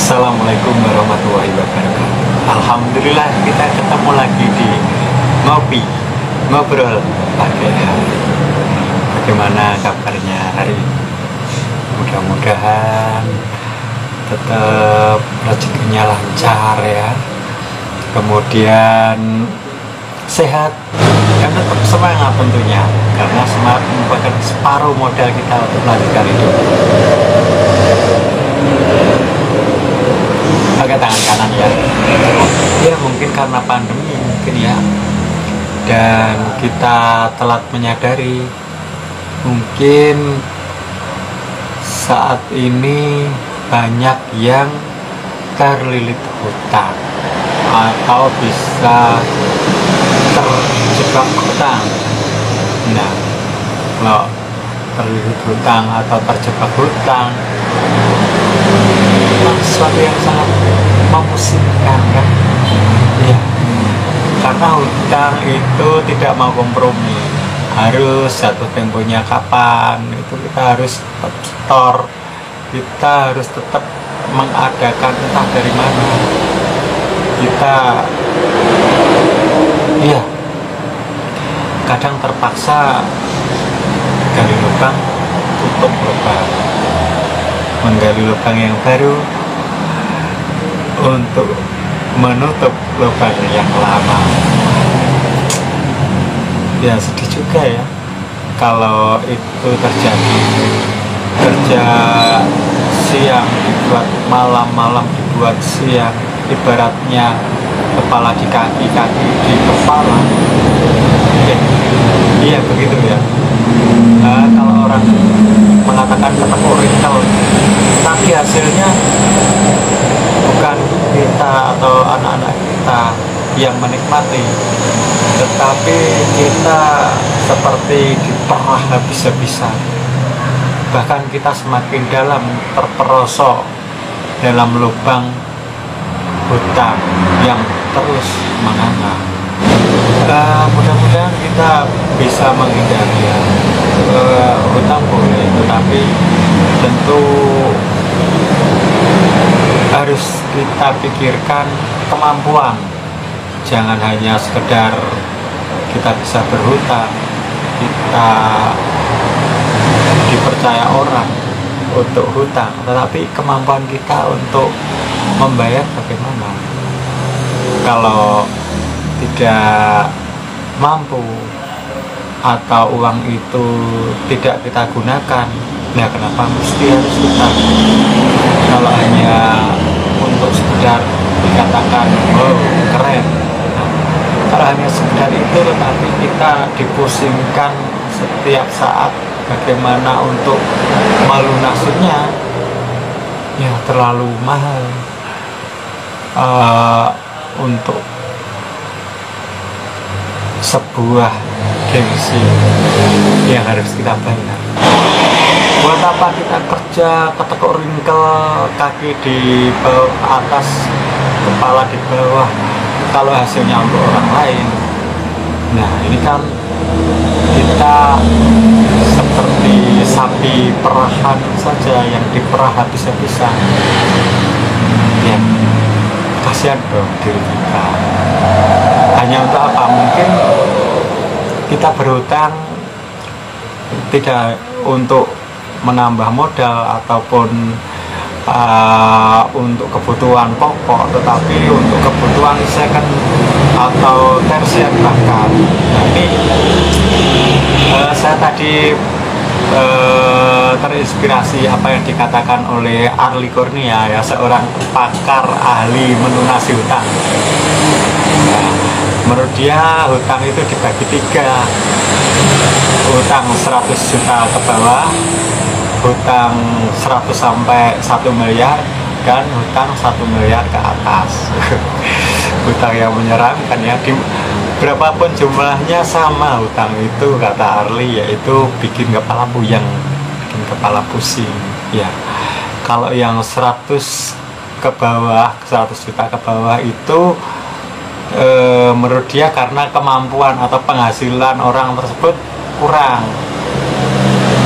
Assalamualaikum warahmatullahi wabarakatuh. Alhamdulillah kita ketemu lagi di Ngopi Ngobrol Pagi Hari. Bagaimana kabarnya hari ini? Mudah-mudahan tetap rezekinya lancar ya. Kemudian sehat dan tetap semangat tentunya, karena semangat merupakan separuh modal kita untuk melanjutkan hidup. Pakai tangan kanan ya, mungkin karena pandemi mungkin ya, dan kita telat menyadari mungkin saat ini banyak yang terlilit hutang atau bisa terjebak hutang. Nah, kalau terlilit hutang atau terjebak hutang memang sesuatu yang sangat memusingkan kan ya, karena hutang itu tidak mau kompromi, harus jatuh temponya kapan itu kita harus tetap setor, kita harus tetap mengadakan entah dari mana kita iya, kadang terpaksa gali lubang tutup lubang, menggali lubang yang baru untuk menutup lubang yang lama. Ya sedih juga ya kalau itu terjadi. Kerja siang dibuat malam, malam dibuat siang, ibaratnya kepala di kaki, kaki di kepala. Iya begitu ya. Kalau orang mengatakan ketemu ringkel, tapi hasilnya bukan kita atau anak-anak kita yang menikmati, tetapi kita seperti diperah habis-habisan. Bahkan kita semakin dalam terperosok dalam lubang hutang yang terus menganga. Mudah-mudahan kita bisa menghindari ya. Hutang boleh, tetapi tentu harus kita pikirkan kemampuan. Jangan hanya sekedar kita bisa berhutang, kita dipercaya orang untuk hutang, tetapi kemampuan kita untuk membayar bagaimana. Kalau tidak mampu atau uang itu tidak kita gunakan, ya kenapa mesti harus hutang? Kalau hanya untuk sekedar dikatakan oh keren, nah, kalau hanya sekedar itu tetapi kita dipusingkan setiap saat bagaimana untuk melunasinya, ya terlalu mahal untuk sebuah gengsi yang harus kita bayar. Buat apa kita kerja ketekuk ringkel, kaki di bawah atas, kepala di bawah, kalau hasilnya untuk orang lain. Nah ini kan kita seperti sapi perahan saja yang diperah habis-habisan. Ya kasihan dong diri kita. Hanya untuk apa? Mungkin kita berhutang tidak untuk menambah modal ataupun untuk kebutuhan pokok, tetapi untuk kebutuhan second atau tersier bahkan. Nah ini saya tadi terinspirasi apa yang dikatakan oleh Arli Kurnia ya, seorang pakar ahli melunasi hutang. Nah, menurut dia hutang itu dibagi 3, hutang 100 juta ke bawah, hutang 100 sampai 1 miliar, dan hutang 1 miliar ke atas. Hutang yang menyeramkan ya, berapapun jumlahnya sama hutang itu, kata Arli, yaitu bikin kepala puyeng, bikin kepala pusing ya. Kalau yang 100 ke bawah, 100 juta ke bawah itu menurut dia karena kemampuan atau penghasilan orang tersebut kurang,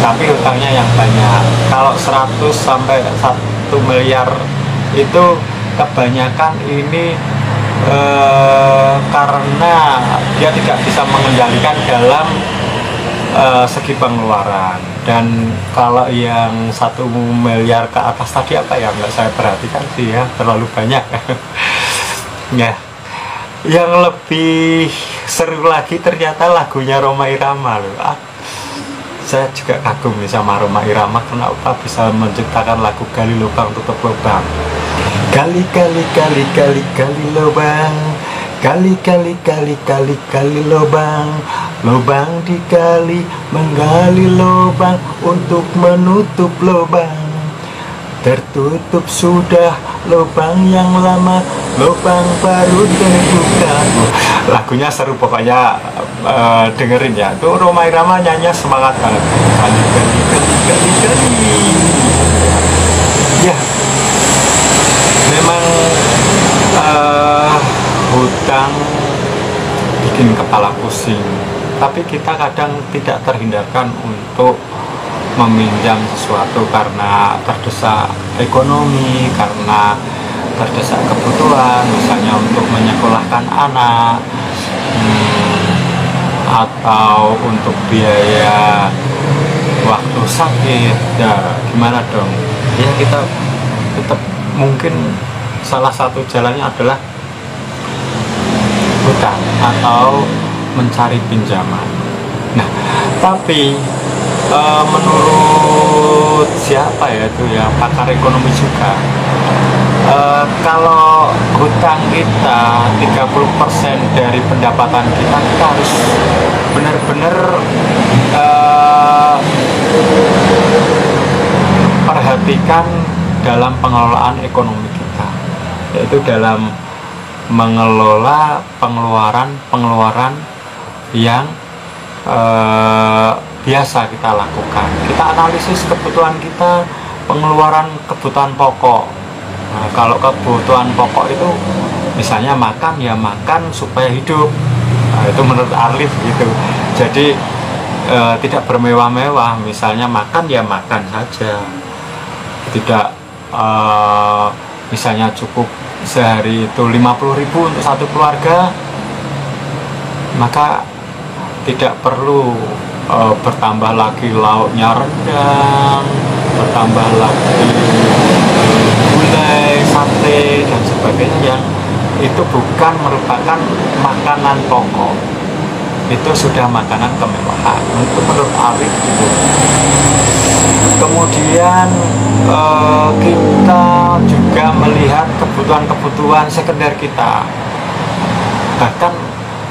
tapi hutangnya yang banyak. Kalau 100 sampai 1 miliar itu kebanyakan ini karena dia tidak bisa mengendalikan dalam segi pengeluaran. Dan kalau yang 1 miliar ke atas tadi apa ya, nggak saya perhatikan sih ya, terlalu banyak. Ya, yang lebih seru lagi ternyata lagunya Rhoma Irama loh. Saya juga kagum nih sama Rhoma Irama, kenapa bisa menciptakan lagu Gali Lubang Tutup Lubang. Gali gali gali gali gali lubang, gali gali gali gali gali lubang, lubang digali menggali lubang untuk menutup lubang. Tertutup sudah lubang yang lama, lubang baru terbuka. Lagunya seru pokoknya, dengerin ya. Tuh Rhoma Irama nyanyi semangat banget. Gali gali gali gali gali. Ya, memang hutang bikin kepala pusing, tapi kita kadang tidak terhindarkan untuk meminjam sesuatu karena terdesak ekonomi, karena terdesak kebutuhan, misalnya untuk menyekolahkan anak, atau untuk biaya waktu sakit. Ya gimana dong ya, kita tetap mungkin salah satu jalannya adalah hutang atau mencari pinjaman. Nah, tapi menurut siapa ya itu ya, pakar ekonomi juga, kalau hutang kita 30% dari pendapatan kita, kita harus benar-benar perhatikan dalam pengelolaan ekonomi kita, yaitu dalam mengelola pengeluaran yang biasa kita lakukan. Kita analisis kebutuhan kita, pengeluaran kebutuhan pokok. Nah, kalau kebutuhan pokok itu misalnya makan, ya makan supaya hidup. Nah, itu menurut Arif gitu. Jadi tidak bermewah-mewah, misalnya makan ya makan saja. Tidak misalnya cukup sehari itu 50.000 untuk satu keluarga, maka tidak perlu bertambah lagi lauknya rendang, bertambah lagi gulai, sate dan sebagainya yang itu bukan merupakan makanan pokok, itu sudah makanan kemewahan. Itu menurut Arif itu. Kemudian kita juga melihat kebutuhan-kebutuhan sekunder kita, bahkan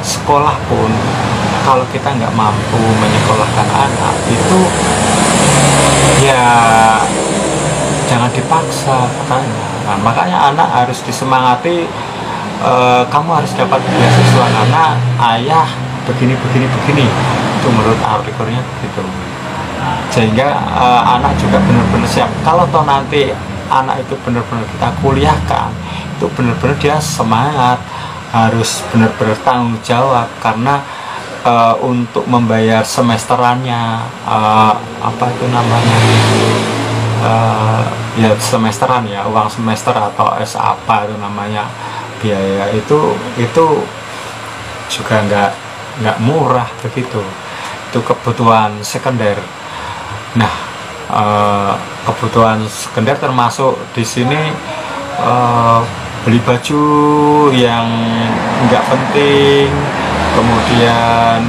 sekolah pun kalau kita nggak mampu menyekolahkan anak itu ya jangan dipaksa katanya. Nah, makanya anak harus disemangati, kamu harus dapat beasiswa karena ayah begini itu menurut Arlikurnya gitu. Sehingga anak juga benar-benar siap. Kalau toh nanti anak itu benar-benar kita kuliahkan, itu benar-benar dia semangat, harus benar-benar tanggung jawab, karena untuk membayar semesterannya, apa itu namanya, ya semesteran ya, uang semester atau apa itu namanya, biaya itu juga nggak murah begitu. Itu kebutuhan sekunder. Nah, kebutuhan sekunder termasuk di sini beli baju yang nggak penting, kemudian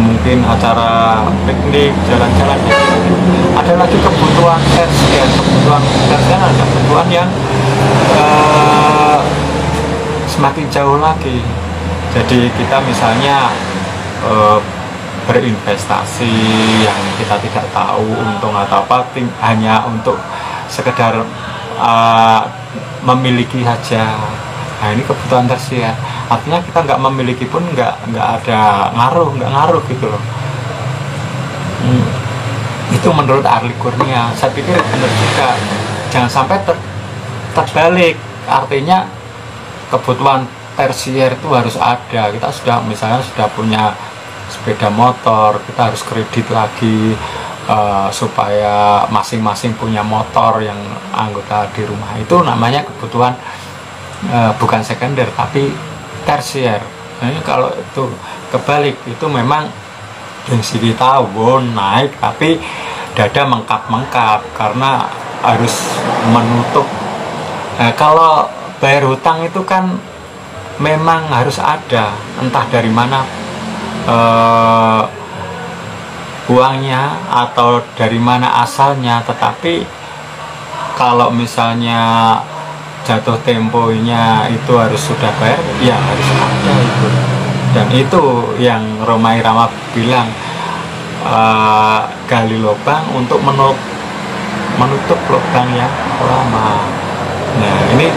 mungkin acara piknik, jalan-jalan. Ada lagi kebutuhan tersier. Kebutuhan tersier adalah kebutuhan yang semakin jauh lagi. Jadi kita misalnya berinvestasi yang kita tidak tahu untung atau apa, hanya untuk sekedar memiliki saja. Nah, ini kebutuhan tersier. Artinya kita nggak memiliki pun nggak ada nggak ngaruh gitu loh. Itu menurut Arli Kurnia. Saya pikir benar juga. Jangan sampai terbalik. Artinya kebutuhan tersier itu harus ada. Kita sudah misalnya sudah punya sepeda motor, kita harus kredit lagi supaya masing-masing punya motor yang anggota di rumah. Itu namanya kebutuhan bukan sekunder tapi tersier. Nah, kalau itu kebalik, itu memang gengsi kita naik tapi dada mengkap-mengkap karena harus menutup. Kalau bayar hutang itu kan memang harus ada, entah dari mana uangnya atau dari mana asalnya, tetapi kalau misalnya jatuh temponya itu harus sudah bayar, ya harus ada itu. Dan itu yang Rhoma Irama bilang, gali lubang untuk menutup lubang yang lama. Nah, ini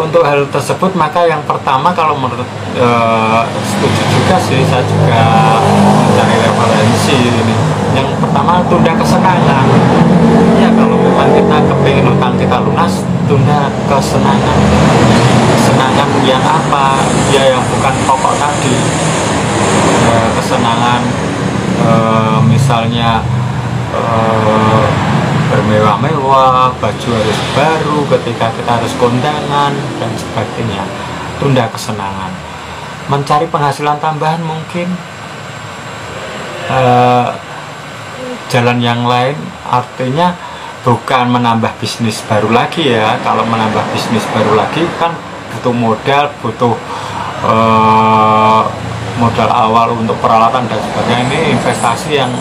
untuk hal tersebut, maka yang pertama kalau menurut setuju juga sih, saya juga mencari referensi ini. Yang pertama, tunda kesenangan. Ya, kalau memang kita kepingin utang kita lunas, tunda kesenangan. Kesenangan yang apa? Ya yang bukan pokok tadi. Kesenangan misalnya bermewah-mewah, baju harus baru ketika kita harus kondangan dan sebagainya. Tunda kesenangan. Mencari penghasilan tambahan mungkin, jalan yang lain, artinya bukan menambah bisnis baru lagi ya. Kalau menambah bisnis baru lagi kan butuh modal, butuh modal awal untuk peralatan dan sebagainya. Ini investasi yang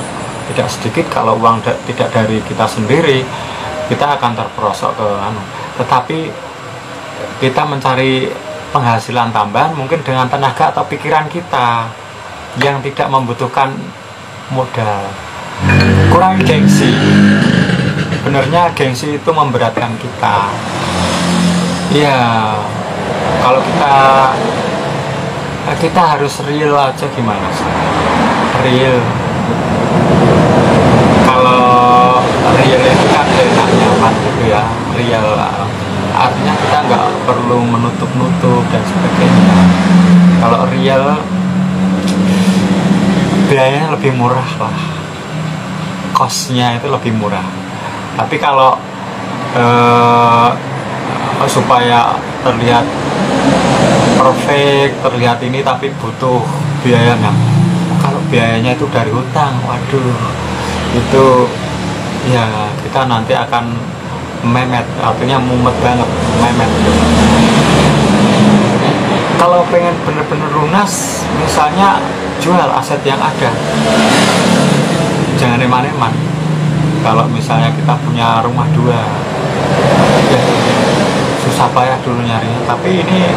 tidak sedikit. Kalau uang tidak dari kita sendiri, kita akan terperosok ke tetapi kita mencari penghasilan tambahan mungkin dengan tenaga atau pikiran kita yang tidak membutuhkan modal. Kurangi gengsi. Benernya gengsi itu memberatkan kita. Ya, kalau kita harus real aja, gimana sih? Real. Kalau real itu kan enak, nyaman gitu ya. Real artinya kita nggak perlu menutup-nutup dan sebagainya. Kalau real, biayanya lebih murah lah, costnya itu lebih murah. Tapi kalau supaya terlihat perfect, terlihat ini, tapi butuh biayanya. Kalau biayanya itu dari hutang, waduh, itu ya kita nanti akan memet, artinya mumet banget, memet. Kalau pengen bener-bener lunas, misalnya jual aset yang ada, jangan eman-eman. Kalau misalnya kita punya rumah 2, ya susah payah dulu nyarinya, tapi ini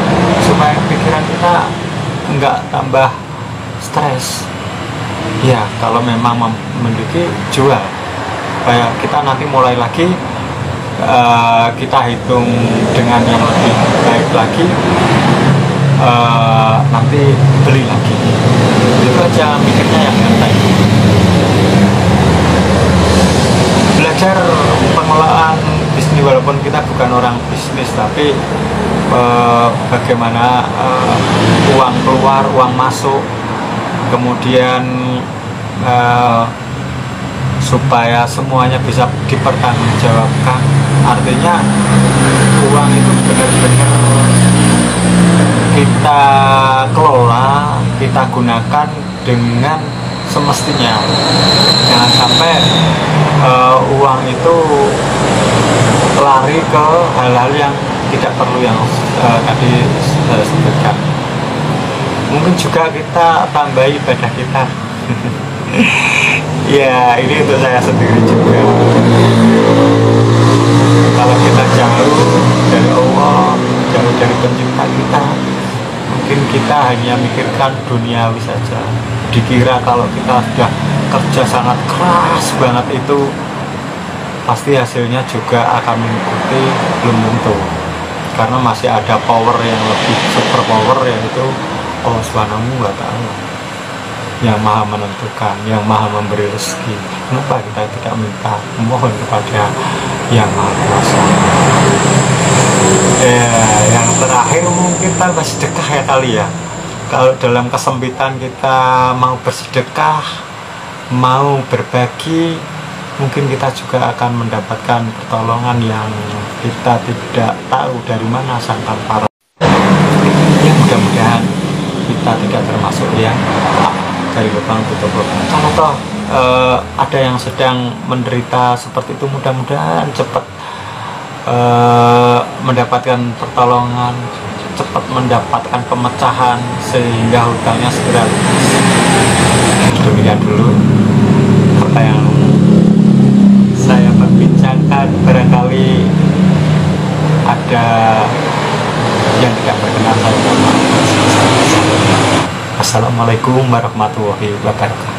supaya pikiran kita nggak tambah stres. Ya, kalau memang memiliki, jual. Supaya kita nanti mulai lagi, kita hitung dengan yang lebih baik lagi, nanti beli lagi. Itu aja mikirnya yang santai. Belajar pengelolaan bisnis, walaupun kita bukan orang bisnis, tapi bagaimana uang keluar, uang masuk, kemudian supaya semuanya bisa dipertanggungjawabkan. Artinya uang itu benar-benar kita kelola, kita gunakan dengan semestinya. Jangan sampai uang itu lari ke hal-hal yang tidak perlu, yang tadi saya sebutkan. Mungkin juga kita tambah ibadah kita. Ya, ini untuk saya sendiri juga. Kalau kita jauh dari Allah, jauh dari pencipta kita, mungkin kita hanya mikirkan duniawi saja. Dikira kalau kita sudah kerja sangat keras banget, itu pasti hasilnya juga akan mengikuti, belum tentu. Karena masih ada power yang lebih super power, yaitu Allah Subhanahu wa Ta'ala, yang maha menentukan, yang maha memberi rezeki. Kenapa kita tidak minta, mohon kepada yang maha kuasa? Ya, yang terakhir mungkin tambah sedekah ya kali ya. Kalau dalam kesempitan kita mau bersedekah, mau berbagi, mungkin kita juga akan mendapatkan pertolongan yang kita tidak tahu dari mana sangkal para. Ya mudah-mudahan kita tidak termasuk yang dari lubang tutup lubang. Kalau toh ada yang sedang menderita seperti itu, mudah-mudahan cepat mendapatkan pertolongan, cepat mendapatkan pemecahan sehingga hutangnya segera lunas. Demikian dulu apa yang saya perbincangkan, barangkali ada yang tidak berkenan, saya mohon maaf. Assalamualaikum warahmatullahi wabarakatuh.